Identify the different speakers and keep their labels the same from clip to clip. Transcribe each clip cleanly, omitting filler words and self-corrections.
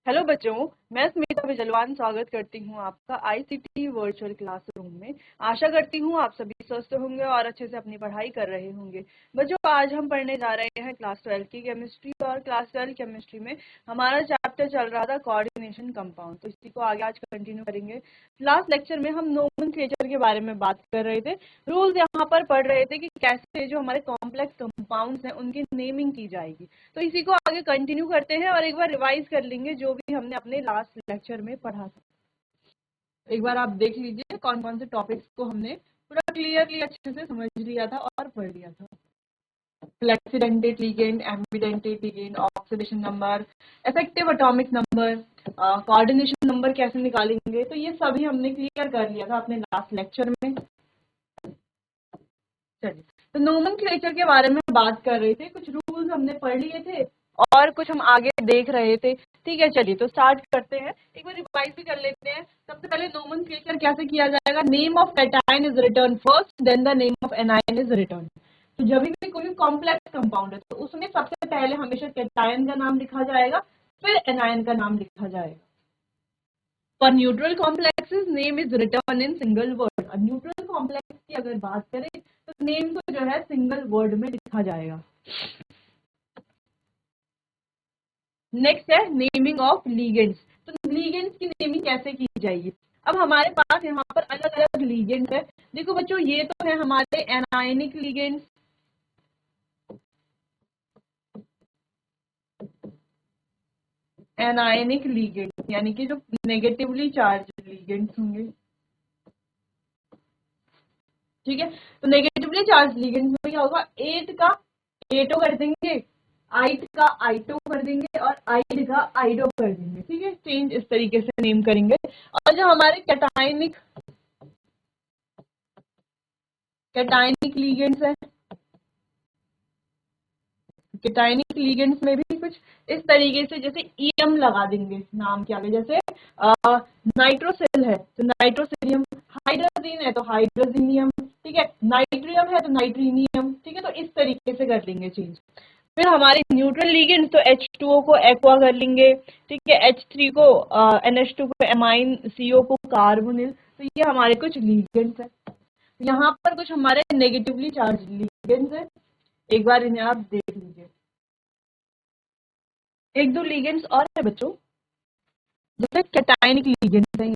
Speaker 1: Hello बच्चों, मैं स्मिता बिजलवान स्वागत करती हूँ आपका आईसीटी वर्चुअल क्लासरूम में। आशा करती हूँ आप सभी स्वस्थ होंगे और अच्छे से अपनी पढ़ाई कर रहे होंगे। बच्चों, आज हम पढ़ने जा रहे हैं क्लास 12 की केमिस्ट्री और क्लास 12 केमिस्ट्री में हमारा चैप्टर चल रहा था कोऑर्डिनेशन कंपाउंड। तो इसी को आगे आज कंटिन्यू करेंगे। लास्ट लेक्चर में हम नोमेनक्लेचर के बारे में बात कर रहे थे। रूल्स यहाँ पर पढ़ रहे थे कि कैसे जो हमारे कॉम्प्लेक्स कंपाउंड्स हैं उनकी नेमिंग की जाएगी। तो इसी को आगे कंटिन्यू करते हैं और एक बार रिवाइज कर लेंगे जो भी हमने अपने लास्ट लेक्चर में पढ़ा था। एक बार आप देख लीजिए कौन कौन से टॉपिक्स को हमने पूरा क्लियरली अच्छे से समझ लिया था और पढ़ लिया था। Flexidentate ligand, ambidentate ligand, oxidation number, effective atomic number, coordination number कैसे निकालेंगे, तो ये सभी हमने क्लियर कर लिया था अपने लास्ट लेक्चर में। चलिए, तो नोमेनक्लेचर के बारे में बात कर रहे थे। कुछ रूल्स हमने पढ़ लिए थे और कुछ हम आगे देख रहे थे। ठीक है, चलिए तो स्टार्ट करते हैं। एक बार रिवाइज भी कर लेते हैं। सबसे पहले नोमेनक्लेचर कैसे किया जाएगा। Name of cation is written first, then the name of anion is written. तो जब भी कोई कॉम्प्लेक्स कंपाउंड है तो उसमें सबसे पहले हमेशा कैटायन का नाम लिखा जाएगा, फिर एनायन का नाम लिखा जाएगा। For neutral complexes, name is written in single word. और न्यूट्रल कॉम्प्लेक्स की अगर बात करें तो नेम को जो है सिंगल वर्ड में लिखा जाएगा। नेक्स्ट है नेमिंग ऑफ लीगेंड्स। तो लीगेंड्स की नेमिंग कैसे की जाएगी। अब हमारे पास यहाँ पर अलग अलग लीगेंड्स है। देखो बच्चों, ये तो है हमारे एनायनिक लीगेंड्स, एनायनिक लीगेंड्स यानी कि जो नेगेटिवली चार्ज लीगेंड्स होंगे। ठीक है, तो नेगेटिवली चार्ज लिगेंड्स में क्या होगा, 8 का एटो कर देंगे, आइट का आइटो कर देंगे और आइड का आइडो कर देंगे। ठीक है, चेंज इस तरीके से नेम करेंगे। और जो हमारे कैटायनिक लिगेंड्स है, कैटायनिक लिगेंड्स में भी कुछ इस तरीके से जैसे ईएम लगा देंगे नाम के आगे। जैसे नाइट्रोसिल है तो नाइट्रोसिलियम, हाइड्रोजीन है तो हाइड्रोजीनियम, ठीक है, नाइट्रियम है तो नाइट्रीनियम। ठीक है, तो इस तरीके से कर लेंगे चेंज। फिर हमारे न्यूट्रल लिगेंड तो H2O को एक्वा कर लेंगे। ठीक है, H3 को NH2 को एमाइन, CO को कार्बोनिल। तो ये हमारे कुछ लिगेंड्स है। यहाँ पर कुछ हमारे नेगेटिवली चार्ज लिगेंड्स है, एक बार इन्हें आप देख लीजिए। एक दो लिगेंड्स और है बच्चों, जैसे कैटायनिक लिगेंड्स है।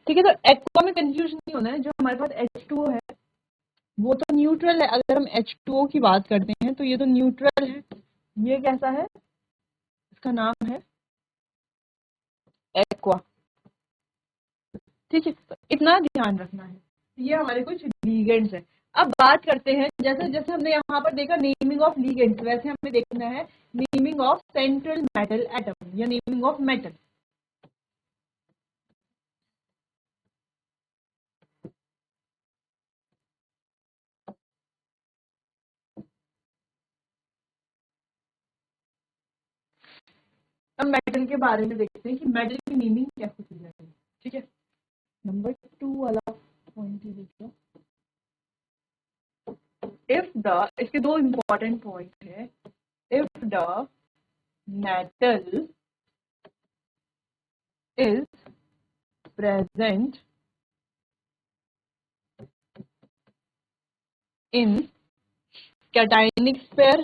Speaker 1: ठीक है, तो एक्वा में कंफ्यूजन नहीं होना है। जो हमारे पास H2O है वो तो न्यूट्रल है। अगर हम H2O की बात करते हैं तो ये तो न्यूट्रल है। ये कैसा है, इसका नाम है एक्वा। ठीक है, तो इतना ध्यान रखना है। ये हमारे कुछ लीगेंड्स है। अब बात करते हैं, जैसे जैसे हमने यहाँ पर देखा नेमिंग ऑफ लीगेंड्स, वैसे हमें देखना है naming of central metal atom या नेमिंग ऑफ मेटल। अब मेटल के बारे में देखते हैं कि मेटल की नेमिंग कैसे की जाती है। ठीक है, नंबर 2 वाला पॉइंट देखिए। इफ द, इसके दो इंपॉर्टेंट पॉइंट है। If the metal is present in cationic pair,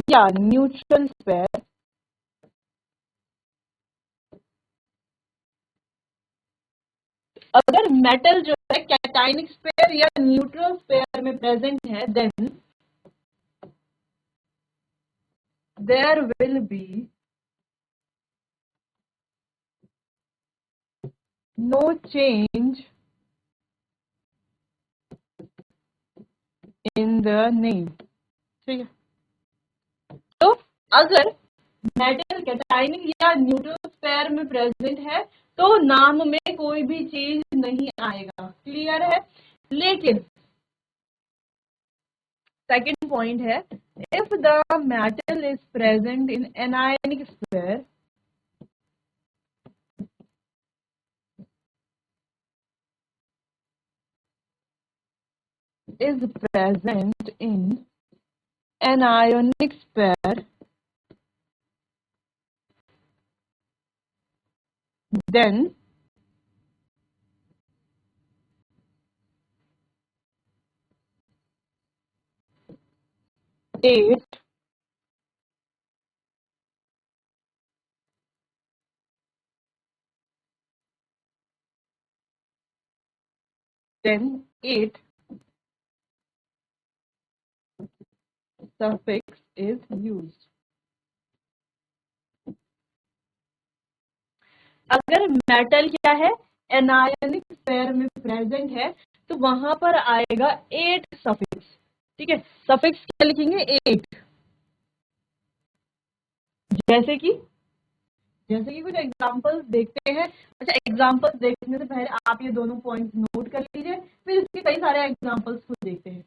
Speaker 1: या न्यूट्रल पेयर, अगर मेटल जो है कैटायनिक पेयर या न्यूट्रल पेयर में प्रेजेंट है, then there will be no change in the name. ठीक है, तो अगर मेटल कैटायनिक या न्यूट्रल पेयर में प्रेजेंट है तो नाम में कोई भी चेंज नहीं आएगा, क्लियर है। लेकिन सेकंड पॉइंट है, if the metal is present in anionic sphere, is present in an ionic sphere, then it suffix is used. अगर मेटल क्या है, एनायनिक स्फीयर में प्रेजेंट है, तो वहां पर आएगा एट सफिक्स। ठीक है, सफिक्स क्या लिखेंगे, एट। जैसे कि कुछ एग्जांपल्स देखते हैं। अच्छा, एग्जांपल्स देखने से पहले आप ये दोनों पॉइंट्स नोट कर लीजिए, फिर इसके कई सारे एग्जांपल्स को देखते हैं।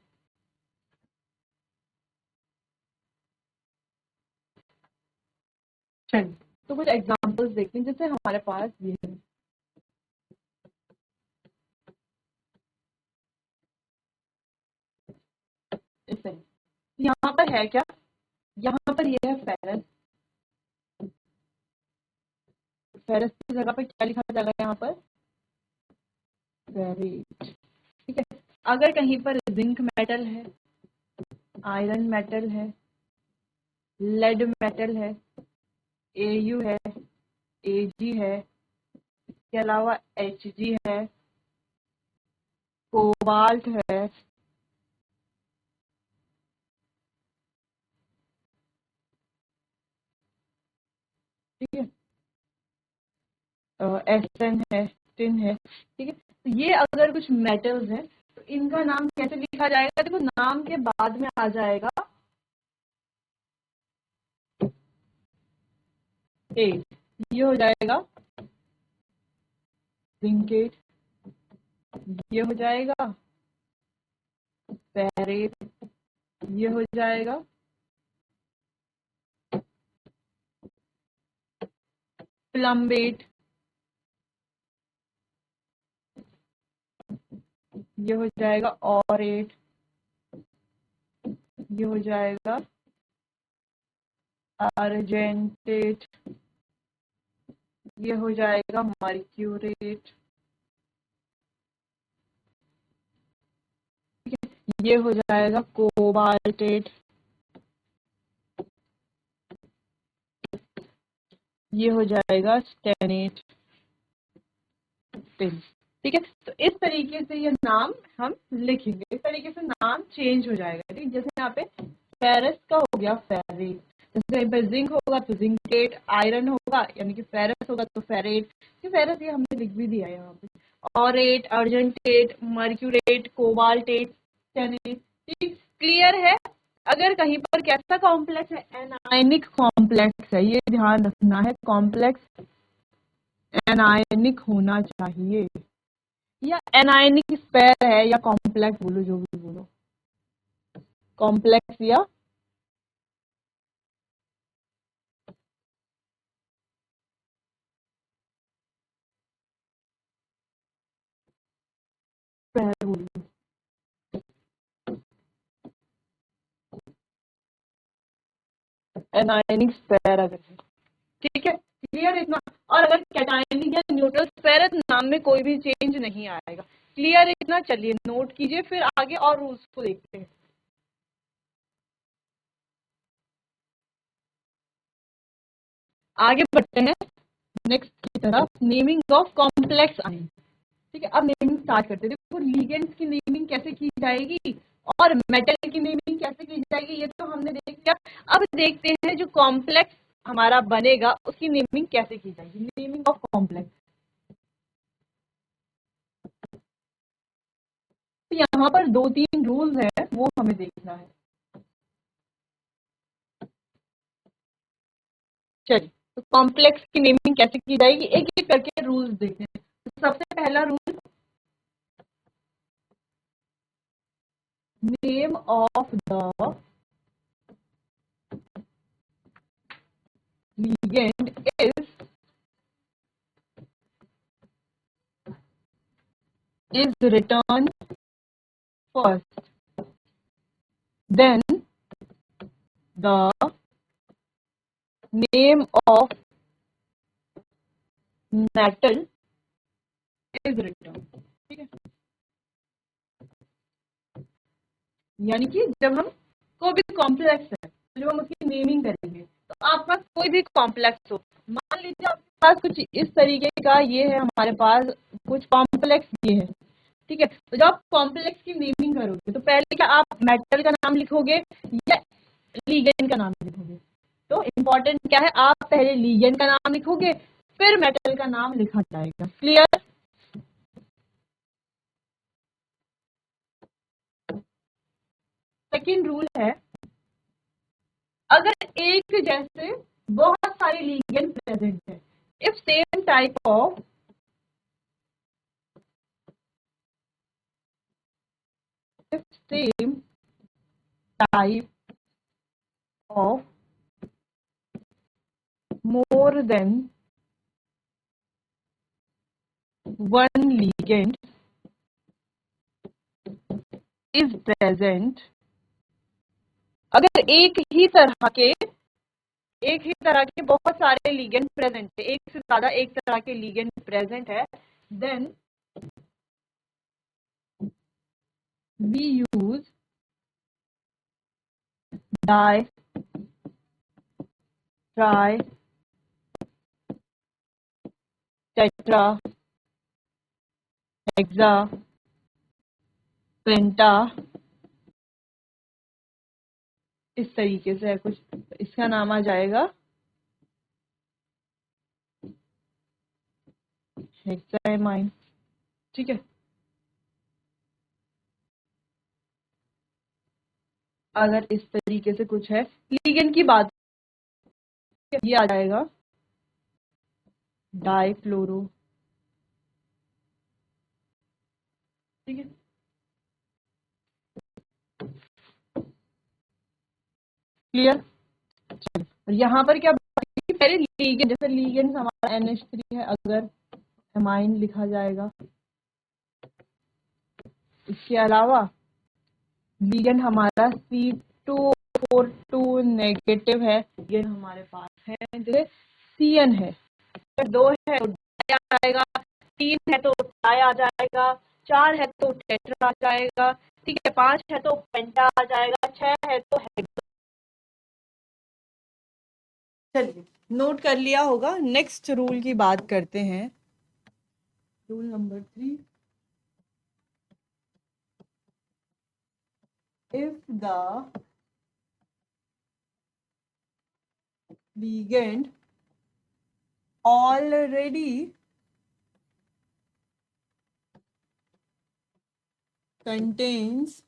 Speaker 1: चलिए, तो कुछ एग्जांपल्स देखते हैं जैसे हमारे पास ये है। यहाँ पर है क्या, यहाँ पर ये है फेरस। फेरस की जगह पर क्या लिखा जाएगा, यहाँ पर फेरेट। ठीक है, अगर कहीं पर जिंक मेटल है, आयरन मेटल है, लेड मेटल है, एयू है, एजी है, इसके अलावा एचजी है, कोबाल्ट है, ठीक है, एसएन है, टिन है। ठीक है, तो ये अगर कुछ मेटल्स हैं तो इनका नाम कैसे लिखा जाएगा, देखो नाम के बाद में आ जाएगा ए, ये हो जाएगा जिंकेट, ये हो जाएगा फेरेट, ये हो जाएगा प्लम्बेट, ये हो जाएगा ऑरेट, ये हो जाएगा अर्जेंटेट, ये हो जाएगा मर्क्यूरेट, ये हो जाएगा कोबाल्टेट, ये हो जाएगा स्टेनेट, टिन। ठीक है, तो इस तरीके से ये नाम हम लिखेंगे, इस तरीके से नाम चेंज हो जाएगा। ठीक, जैसे यहाँ पे फेरस का हो गया फेरेट, जैसे कहीं पर जिंक होगा तो जिंकेट, आयरन होगा यानी कि फेरस होगा तो फेरेट। फेरस ये हमने लिख भी दिया है यहाँ पे, ऑरेट, अर्जेंटेट, मर्क्यूरेट, कोबाल्टेट, स्टेनेट। ठीक, क्लियर है। अगर कहीं पर कैसा कॉम्प्लेक्स है, एनायनिक कॉम्प्लेक्स है, ये ध्यान रखना है, कॉम्प्लेक्स एनायनिक होना चाहिए, या एनायनिक स्फीयर है, या कॉम्प्लेक्स बोलो, जो भी बोलो, कॉम्प्लेक्स या स्फीयर बोलो। एनायनिक स्फीयर अगर है, ठीक है, क्लियर इतना। और अगर कैटायनिक या न्यूट्रल स्फीयर है तो नाम में कोई भी चेंज नहीं आएगा। क्लियर इतना, चलिए नोट कीजिए, फिर आगे और रूल्स को देखते हैं। आगे बढ़ते हैं नेक्स्ट की तरफ, नेमिंग ऑफ कॉम्प्लेक्स आयन। ठीक है, अब नेमिंग स्टार्ट करते हैं। देखो लिगेंड्स की नेमिंग कैसे की जाएगी और मेटल की नेमिंग कैसे की जाएगी, ये तो हमने देख लिया। अब देखते हैं जो कॉम्प्लेक्स हमारा बनेगा उसकी नेमिंग कैसे की जाएगी, नेमिंग ऑफ कॉम्प्लेक्स। तो यहाँ पर 2-3 रूल्स है, वो हमें देखना है। चलिए, तो कॉम्प्लेक्स की नेमिंग कैसे की जाएगी, एक एक करके रूल्स देखते हैं। तो सबसे पहला rule, name of the ligand is written first, then the name of metal is written. ठीक है, यानी कि जब हम कोई भी कॉम्प्लेक्स है तो जब हम उसकी नेमिंग करेंगे तो आपके पास कोई भी कॉम्प्लेक्स हो, मान लीजिए आपके पास कुछ इस तरीके का ये है, हमारे पास कुछ कॉम्प्लेक्स ये है, ठीक है। तो जब आप कॉम्प्लेक्स की नेमिंग करोगे तो पहले क्या आप मेटल का नाम लिखोगे या लीगेंड का नाम लिखोगे? तो इम्पोर्टेंट क्या है, आप पहले लीगेंड का नाम लिखोगे फिर मेटल का नाम लिखा जाएगा। क्लियर? सेकेंड रूल है, अगर एक जैसे बहुत सारे लीगेंड प्रेजेंट है, if same type of more than one ligand is present, अगर एक ही तरह के बहुत सारे लिगेंड प्रेजेंट है, एक से ज्यादा एक तरह के लिगेंड प्रेजेंट है, then we use di tri tetra hexa penta, इस तरीके से है कुछ, इसका नाम आ जाएगा हेक्सामाइन। ठीक है, अगर इस तरीके से कुछ है, लिगेंड की बात ये आ जाएगा डाइक्लोरो। ठीक है, क्लियर? और यहाँ पर क्या पहले लीगेंड, जैसे लीगेंड हमारा NH3 है, अगर एमाइन लिखा जाएगा। इसके अलावा लीगेंड हमारा C242 नेगेटिव है, लीगेंड हमारे पास है जैसे CN है, अगर 2 है तो डाई आ जाएगा, 3 है तो डाई आ जाएगा, 4 है तो टेट्रा आ जाएगा, ठीक है, 5 है तो पेंटा आ जाएगा, 6 है तो हेक्सा। चलिए, नोट कर लिया होगा। नेक्स्ट रूल की बात करते हैं, rule number 3। if the ligand already contains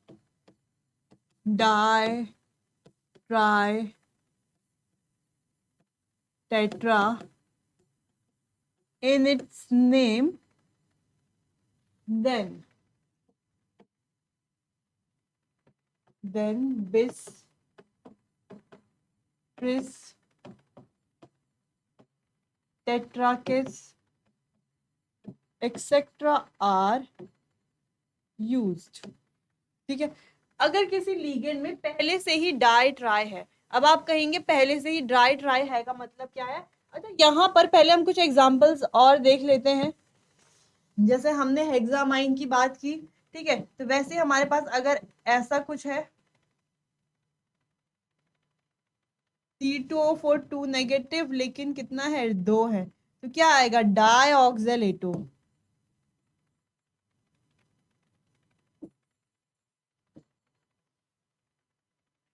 Speaker 1: di, tri, tetra in its name, then bis, tris, tetrakis etc are used। ठीक है, अगर किसी लीगेंड में पहले से ही डाई ट्राई है, अब आप कहेंगे पहले से ही डाई ट्राई है का मतलब क्या है? अच्छा, यहाँ पर पहले हम कुछ एग्जांपल्स और देख लेते हैं। जैसे हमने हेक्सामाइन की बात की, ठीक है, तो वैसे हमारे पास अगर ऐसा कुछ है C2O4 नेगेटिव, लेकिन कितना है, 2 है, तो क्या आएगा, डाईऑक्सैलेटो।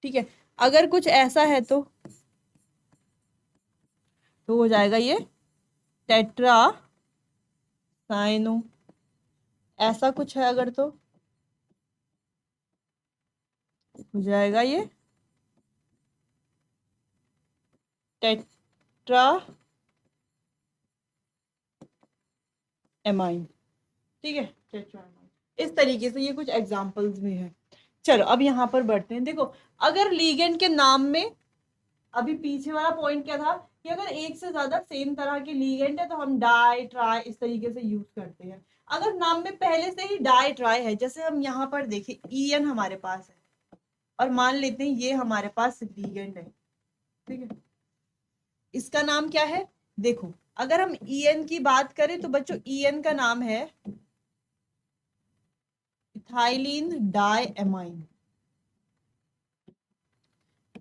Speaker 1: ठीक है, अगर कुछ ऐसा है तो हो जाएगा ये टेट्रा साइनो, ऐसा कुछ है अगर तो हो जाएगा ये टेट्रा एमाइन। ठीक है, टेट्रा एमाइन। इस तरीके से ये कुछ एग्जांपल्स भी हैं। चलो अब यहाँ पर बढ़ते हैं। देखो अगर लीगेंड के नाम में, अभी पीछे वाला पॉइंट क्या था कि अगर एक से ज्यादा सेम तरह के लीगेंड है तो हम डाई ट्राई इस तरीके से यूज करते हैं। अगर नाम में पहले से ही डाई ट्राई है, जैसे हम यहाँ पर देखें EN हमारे पास है और मान लेते हैं ये हमारे पास लीगेंड है, ठीक है, इसका नाम क्या है? देखो अगर हम EN की बात करें तो बच्चों EN का नाम है इथाइलिन डाई एमाइन।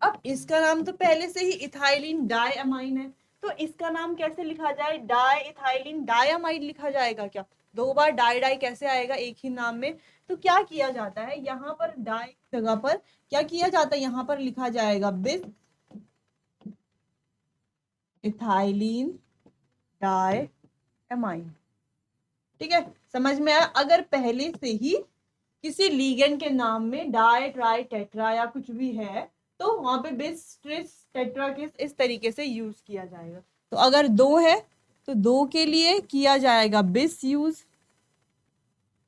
Speaker 1: अब इसका नाम तो पहले से ही इथाइलिन डाइअमाइन है, तो इसका नाम कैसे लिखा जाए? डाई इथाइलिन डाइअमाइड लिखा जाएगा क्या? दो बार डाई डाई कैसे आएगा एक ही नाम में? तो क्या किया जाता है यहाँ पर, डाई की जगह पर क्या किया जाता है, यहाँ पर लिखा जाएगा बिस इथाइलिन डाइअमाइन। ठीक है, समझ में आया? अगर पहले से ही किसी लीगेंड के नाम में डाई ट्राई टेट्रा या कुछ भी है तो वहां पे बिस ट्रिस टेट्रा किस इस तरीके से यूज किया जाएगा। तो अगर दो है तो दो के लिए किया जाएगा बिस यूज,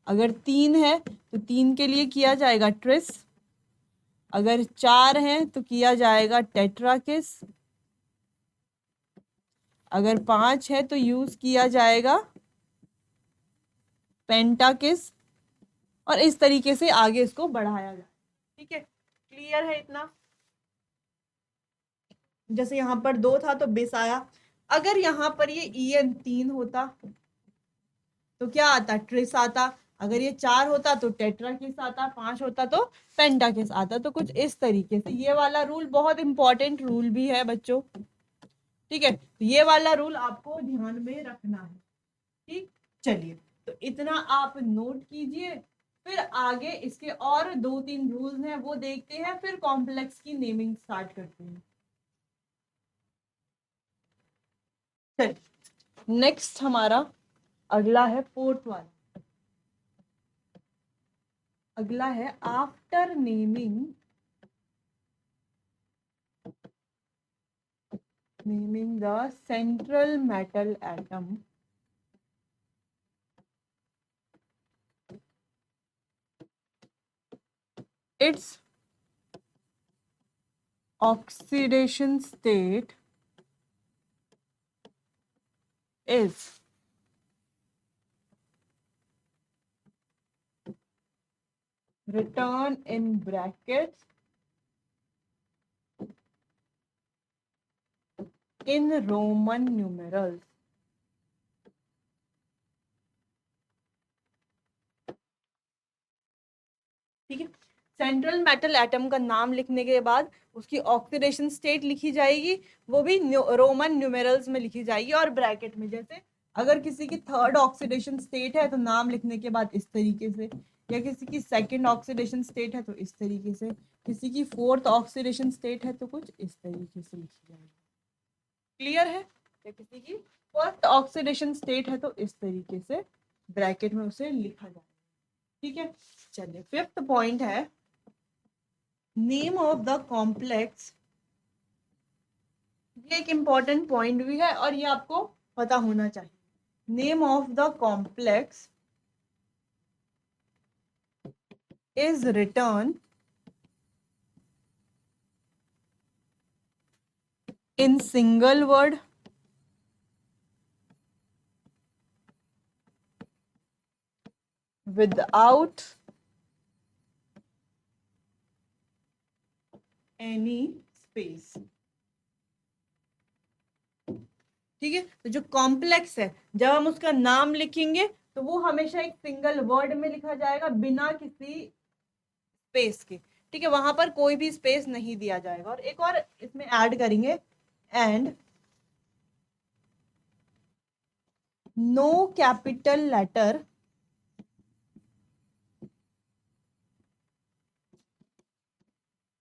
Speaker 1: अगर तीन है तो तीन के लिए किया जाएगा ट्रिस, अगर चार है तो किया जाएगा टेट्रा किस, अगर पांच है तो यूज किया जाएगा पेंटा किस, और इस तरीके से आगे इसको बढ़ाया जाए। ठीक है, क्लियर है इतना? जैसे यहाँ पर दो था तो बिस आया, अगर यहाँ पर ये EN तीन होता तो क्या आता? ट्रिस आता, अगर ये चार होता तो टेट्रा किस आता, पांच होता तो पेंटा किस आता। तो कुछ इस तरीके से, ये वाला रूल बहुत इंपॉर्टेंट रूल भी है बच्चों, ठीक है, तो ये वाला रूल आपको ध्यान में रखना है। ठीक, चलिए तो इतना आप नोट कीजिए, फिर आगे इसके और दो तीन रूल्स हैं वो देखते हैं, फिर कॉम्प्लेक्स की नेमिंग स्टार्ट करते हैं। चलिए नेक्स्ट हमारा अगला है फोर्थ वाला, अगला है after naming the central metal atom its oxidation state is written in brackets in Roman numerals. ठीक है, सेंट्रल मेटल एटम का नाम लिखने के बाद उसकी ऑक्सीडेशन स्टेट लिखी जाएगी, वो भी रोमन न्यूमेरल्स में लिखी जाएगी और ब्रैकेट में। जैसे अगर किसी की थर्ड ऑक्सीडेशन स्टेट है तो नाम लिखने के बाद इस तरीके से, या किसी की सेकंड ऑक्सीडेशन स्टेट है तो इस तरीके से, किसी की फोर्थ ऑक्सीडेशन स्टेट है तो कुछ इस तरीके से लिखी जाएगी। क्लियर है? या किसी की फर्स्ट ऑक्सीडेशन स्टेट है तो इस तरीके से ब्रैकेट में उसे लिखा जाए। ठीक है, चलिए फिफ्थ पॉइंट है नेम ऑफ द कॉम्प्लेक्स। ये एक इंपॉर्टेंट पॉइंट भी है और ये आपको पता होना चाहिए। Name of the complex is return in single word without any space. ठीक है, तो जो कॉम्प्लेक्स है जब हम उसका नाम लिखेंगे तो वो हमेशा एक सिंगल वर्ड में लिखा जाएगा बिना किसी स्पेस के। ठीक है, वहां पर कोई भी स्पेस नहीं दिया जाएगा। और एक और इसमें ऐड करेंगे, and no capital letter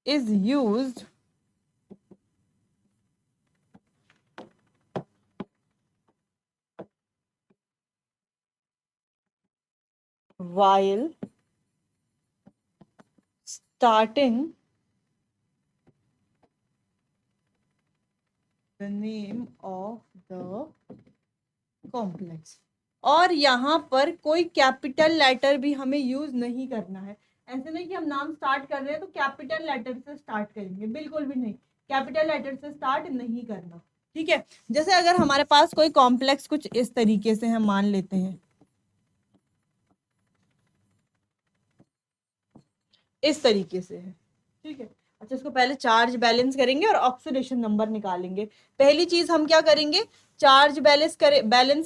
Speaker 1: is used while starting the name of the complex। और यहाँ पर कोई कैपिटल लेटर भी हमें यूज नहीं करना है।
Speaker 2: ऐसे नहीं कि हम नाम स्टार्ट कर रहे हैं तो कैपिटल लेटर से स्टार्ट करेंगे, बिल्कुल भी नहीं, कैपिटल लेटर से स्टार्ट नहीं करना, ठीक है। जैसे अगर हमारे पास कोई कॉम्प्लेक्स कुछ इस तरीके से हम मान लेते हैं, इस तरीके से है, ठीक है। अच्छा, इसको पहले चार्ज बैलेंस करेंगे और ऑक्सीडेशन नंबर निकालेंगे। पहली चीज हम क्या करेंगे, चार्ज बैलेंस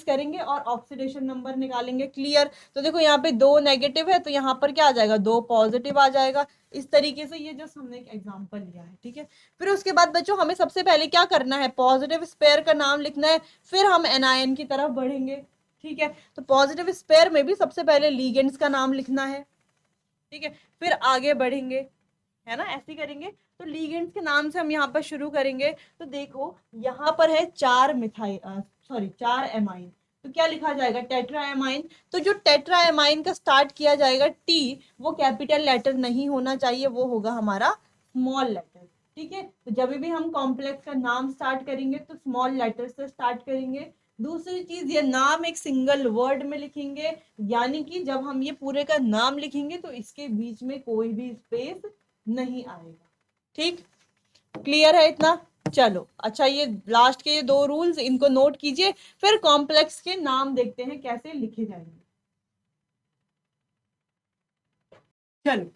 Speaker 2: करेंगे और ऑक्सीडेशन नंबर निकालेंगे। क्लियर? तो देखो यहाँ पे 2 नेगेटिव है तो यहाँ पर क्या आ जाएगा, 2 पॉजिटिव आ जाएगा। इस तरीके से ये जो हमने एक एग्जांपल लिया है, ठीक है। फिर उसके बाद बच्चों हमें सबसे पहले क्या करना है, पॉजिटिव स्पेयर का नाम लिखना है, फिर हम एनायन की तरफ बढ़ेंगे, ठीक है। तो पॉजिटिव स्पेयर में भी सबसे पहले लीगेंड्स का नाम लिखना है, ठीक है, फिर आगे बढ़ेंगे, है ना, ऐसे ही करेंगे। तो लीगेंड्स के नाम से हम यहाँ पर शुरू करेंगे। तो देखो यहाँ पर है 4 मिथाइल, सॉरी 4 एमाइन, तो क्या लिखा जाएगा, टेट्रा एमाइन। तो जो टेट्रा एमाइन का स्टार्ट किया जाएगा टी, वो कैपिटल लेटर नहीं होना चाहिए, वो होगा हमारा स्मॉल लेटर, ठीक है। तो जब भी हम कॉम्प्लेक्स का नाम स्टार्ट करेंगे तो स्मॉल लेटर से स्टार्ट करेंगे। दूसरी चीज, ये नाम एक सिंगल वर्ड में लिखेंगे, यानी कि जब हम ये पूरे का नाम लिखेंगे तो इसके बीच में कोई भी स्पेस नहीं आएगा, ठीक। क्लियर है इतना? चलो अच्छा, ये लास्ट के ये 2 रूल्स इनको नोट कीजिए, फिर कॉम्प्लेक्स के नाम देखते हैं कैसे लिखे जाएंगे। चलो,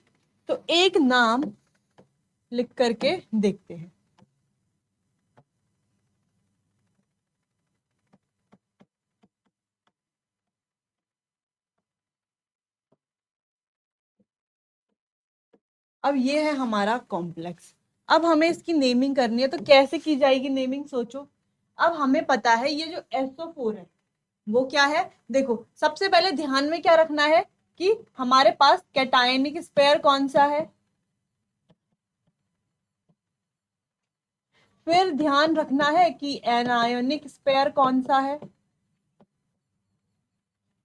Speaker 2: तो एक नाम लिख करके देखते हैं। अब ये है हमारा कॉम्प्लेक्स। अब हमें इसकी नेमिंग करनी है, तो कैसे की जाएगी नेमिंग, सोचो। अब हमें पता है ये जो SO4 है वो क्या है, देखो सबसे पहले ध्यान में क्या रखना है कि हमारे पास कैटायनिक स्पेयर कौन सा है, फिर ध्यान रखना है कि एनायोनिक स्पेयर कौन सा है,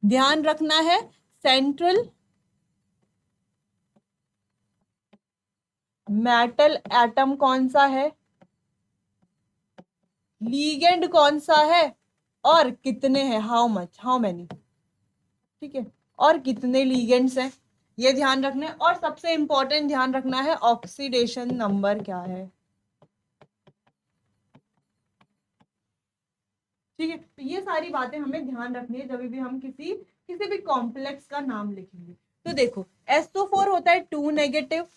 Speaker 2: ध्यान रखना है सेंट्रल मेटल एटम कौन सा है, लीगेंड कौन सा है, और कितने हैं, हाउ मच, हाउ मेनी, ठीक है, और कितने लीगेंड्स हैं, ये ध्यान रखना है। और सबसे इंपॉर्टेंट ध्यान रखना है ऑक्सीडेशन नंबर क्या है, ठीक है। तो ये सारी बातें हमें ध्यान रखनी है जब भी हम किसी भी कॉम्प्लेक्स का नाम लिखेंगे। तो देखो SO4 होता है 2 नेगेटिव।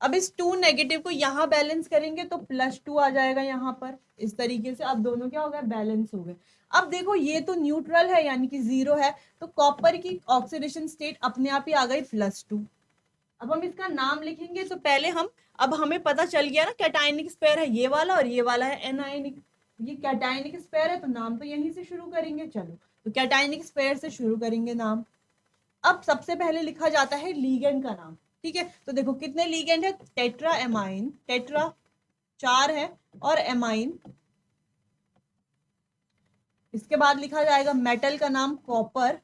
Speaker 2: अब इस 2 नेगेटिव को यहाँ बैलेंस करेंगे तो +2 आ जाएगा यहाँ पर, इस तरीके से। अब दोनों क्या हो गए, बैलेंस हो गए। अब देखो ये तो न्यूट्रल है यानी कि 0 है, तो कॉपर की ऑक्सीडेशन स्टेट अपने आप ही आ गई +2। अब हम इसका नाम लिखेंगे तो पहले हम, अब हमें पता चल गया ना कैटायनिक स्पेयर है ये वाला और ये वाला है एनायनिक। ये कैटायनिक स्पेयर है तो नाम तो यहीं से शुरू करेंगे। चलो, तो कैटायनिक स्पेयर से शुरू करेंगे नाम। अब सबसे पहले लिखा जाता है लीगेंड का नाम, ठीक है। तो देखो कितने लीगेंड है, टेट्रा एमाइन, टेट्रा 4 है और एमाइन, इसके बाद लिखा जाएगा मेटल का नाम कॉपर,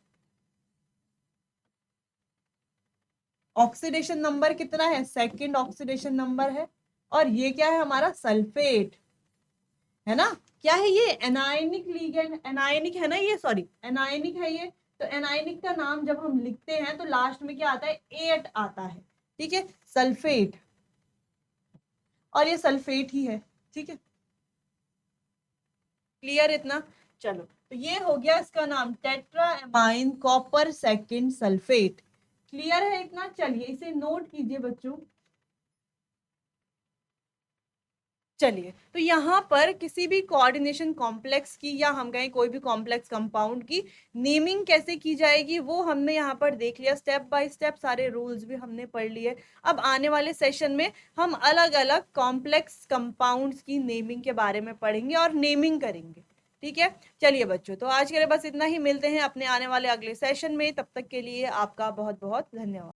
Speaker 2: ऑक्सीडेशन नंबर कितना है, सेकंड ऑक्सीडेशन नंबर है, और ये क्या है हमारा सल्फेट, है ना। क्या है ये, एनायनिक लीगेंड, एनायनिक है ना ये, सॉरी एनायनिक है ये। तो एनायनिक का नाम जब हम लिखते हैं तो लास्ट में क्या आता है, 8 आता है, ठीक है, सल्फेट, और ये सल्फेट ही है, ठीक है। क्लियर इतना? चलो, तो ये हो गया इसका नाम, tetra amine copper second sulphate. Clear है इतना? चलिए इसे नोट कीजिए बच्चों। चलिए, तो यहाँ पर किसी भी कोऑर्डिनेशन कॉम्प्लेक्स की या हम कहें कोई भी कॉम्प्लेक्स कंपाउंड की नेमिंग कैसे की जाएगी वो हमने यहाँ पर देख लिया, स्टेप बाय स्टेप सारे रूल्स भी हमने पढ़ लिए। अब आने वाले सेशन में हम अलग अलग कॉम्प्लेक्स कंपाउंड्स की नेमिंग के बारे में पढ़ेंगे और नेमिंग करेंगे, ठीक है। चलिए बच्चों, तो आज के लिए बस इतना ही, मिलते हैं अपने आने वाले अगले सेशन में, तब तक के लिए आपका बहुत बहुत धन्यवाद।